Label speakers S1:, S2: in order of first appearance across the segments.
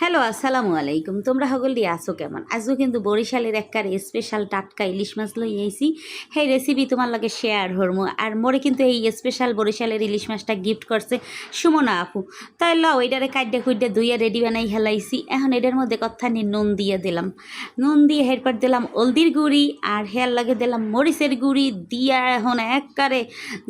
S1: Hello আসসালামু আলাইকুম। তোমরা সকলটি আছো কেমন? আজও কিন্তু বরিশালের একবারে স্পেশাল টাটকা ইলিশ মাছ লই আইছি। সেই রেসিপি তোমার লগে শেয়ার হরমু। আর মোরে কিন্তু এই স্পেশাল বরিশালের ইলিশ মাছটা গিফট করছে সুমনা আপু। তাই লও এটারে কাইডা খুইডা ধুইয়া রেডি বানাই হেলাইছি। এখন এটার মধ্যে কত্থানি নুন দিয়ে দিলাম। নুন দিয়ে এরপর দিলাম হলদির গুঁড়ি আর হেয়ার লাগে দিলাম মরিচের গুঁড়ি দিয়া এখন একবারে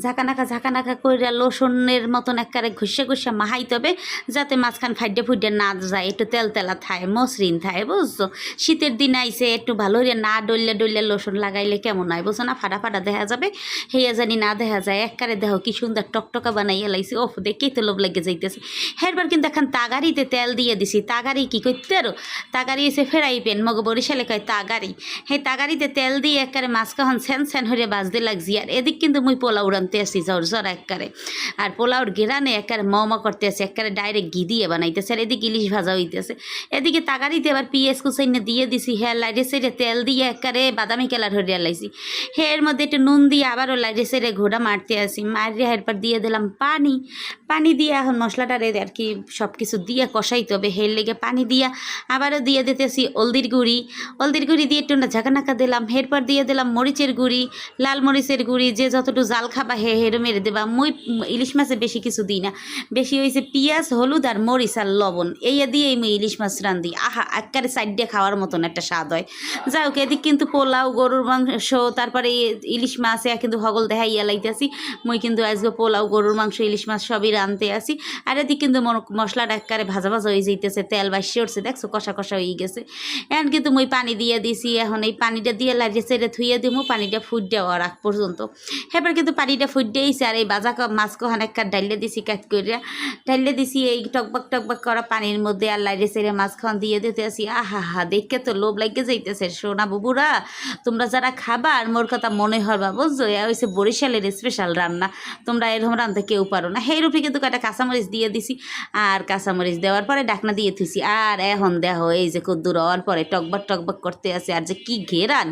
S1: ঝাঁকানাকা কইরা লসুনের মতন একবারে ঘুষে ঘুষে মাহাইতে হবে, যাতে মাঝখান ফাইডে ফুইডে না যায়, একটু তেল তেলা থায়, মসৃণ থায়, বুঝছো? শীতের দিন আইসে একটু ভালো হইয়া না ডললে লসুন লাগাইলে কেমন হয় বুঝছো না? ফাটা দেখা যাবে, হেয়া জানি না দেখা যায়। একবারে দেখো কি সুন্দর টকটকা বানাইয়া লাইছি। ওফ, দেখেই তো লোভ লেগে যাইতেছে। হেরবার কিন্তু এখন তাগারিতে তেল দিয়ে দিছি। তাগারি কি করতে আরো, তাগারি এসে ফেরাই পেন মগ বরিশালে কয় তাগারি। সেই তাগারিতে তেল দিয়ে একবারে মাছ কখন স্যান হইয়া বাজতে লাগছি। আর এদিক কিন্তু মুই পোলাও রানতে আসি ঝরঝর একবারে। আর পোলাওর গেরানে একবারে মমা করতে আসি, একবারে ডাইরেক্ট ঘি দিয়ে বানাইতেছে। আর এদিকে ইলিশ ভাজা হইতেছে। এদিকে তাগারিতে আবার পিঁয়াজ কুচাইনে দিয়ে দিছি। হ্যাঁ, লাইটে সাইডে তেল দিয়ে একবারে বাদামি কালার হরিয়া লাইছি। হ্যাঁ, এর মধ্যে একটু নুন দিয়ে আবারও লাইটে সাইডে ঘোড়া মারতে আসি। মারিয়া এরপর দিয়ে দিলাম পানি দিয়ে এখন মশলাটা আর কি সব কিছু দিয়ে কষাইতে হবে। হের লেগে পানি দিয়া আবারও দিয়ে দিতেছি হলদির গুঁড়ি দিয়ে একটু ঝাঁকানাকা দিলাম। এরপর দিয়ে দিলাম মরিচের গুঁড়ি, লাল মরিচের গুঁড়ি, যে যতটুকু জাল খাবা হেরো মেরে দেবা। মুই ইলিশ মাছে বেশি কিছু দিই না, বেশি হয়েছে পেঁয়াজ, হলুদ আর মরিচ আর লবণ, এই দিয়েই মুই ইলিশ মাছ রান্ধি। আহা, একবারে সাইড দিয়ে খাওয়ার মতন একটা স্বাদ হয়। যাই হোক, এদিক কিন্তু পোলাও, গরুর মাংস, তারপরে ইলিশ মাছ কিন্তু হগল দেখাইয়া লাইতেছি। মুই কিন্তু আজকে পোলাও, গরুর মাংস, ইলিশ মাছ সবই রাঁধতে আসি। আর এদিক কিন্তু মশলাটা একবারে ভাজা হয়ে যাইতেছে, তেল বাইসে উঠছে, দেখছো কষা হয়ে গেছে। এখন কিন্তু মুই পানি দিয়ে দিছি। এখন এই পানিটা দিয়ে লাগিয়ে সেটা ধুইয়ে দিব, পানিটা ফুট দেওয়ার আগ পর্যন্ত। এবার কিন্তু পানিটা ফুট দিয়েছে। আর এই বাজা মাছ কখন একটা ডাইলে দিছি, কাট করিয়া ঢাইলে দিছি এই টকবক করা পানির মধ্যে। আর লাইরে সেরে মাছ খাওয়ান দিয়ে দিতে আসি। আহা, দেখে তো লোভ লাগে যাইতেছে। সোনা বুবুরা, তোমরা যারা খাবা আর মোর কথা মনে হবা, বুঝছো? এ হয়েছে বরিশালের স্পেশাল রান্না। তোমরা এরকম রান্না কেউ পারো না। সেই রূপে কিন্তু একটা কাঁচামরিচ দিয়ে দিছি। আর কাঁচামরিচ দেওয়ার পরে ডাকনা দিয়ে থুইছি। আর এখন দেখো এই যে কদ্দুর হওয়ার পরে টকবক করতে আছে। আর যে কি ঘেরান,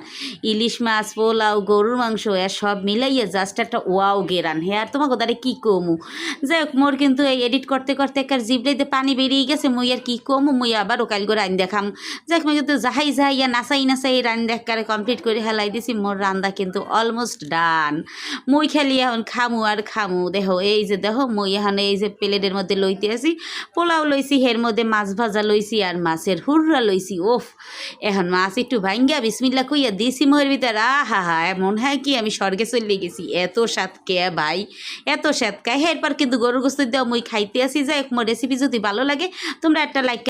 S1: ইলিশ মাছ, পোলাও, গরুর মাংস এর সব মিলাইয়া জাস্ট একটা ওয়াও ঘেরান। হ্যাঁ, আর তোমাকে তারে কি কমু। যাই হোক, মোর কিন্তু এই এডিট করতে একটা জিবলাইতে পানি বেরিয়ে গেছে। মুই আর কি কমু, মুই আবার ওকাল করে রান দেখাম। যাই হোক, মুই কিন্তু যাহাইয়া নাচাই রান দেখারে কমপ্লিট করে হেলাই দিছি। মোর রান্দা কিন্তু অলমোস্ট ডান। মুই খালি এখন খামু। দেখো এই যে দেখো, মুই এখন এই যে প্লেটের মধ্যে লইতে আসি। পোলাও লইছি, এর মধ্যে মাছ ভাজা লইছি আর মাছের হুররা লইছি। ওফ, এখন মাছ একটু ভাঙ্গা বিসমিল্লা কইয়া দিছি মোর ভিতর। আহা, মনে হয় কি আমি স্বর্গে চলে গেছি। এত স্বাদ কে ভাই, এত স্বাদ খায়। এরপর কিন্তু গরুর গোস্ত দেওয়া মুই খাইতে আসি। যাই হোক, মোর রেসিপি যদি ভালো লাগে তোমরা একটা লাইক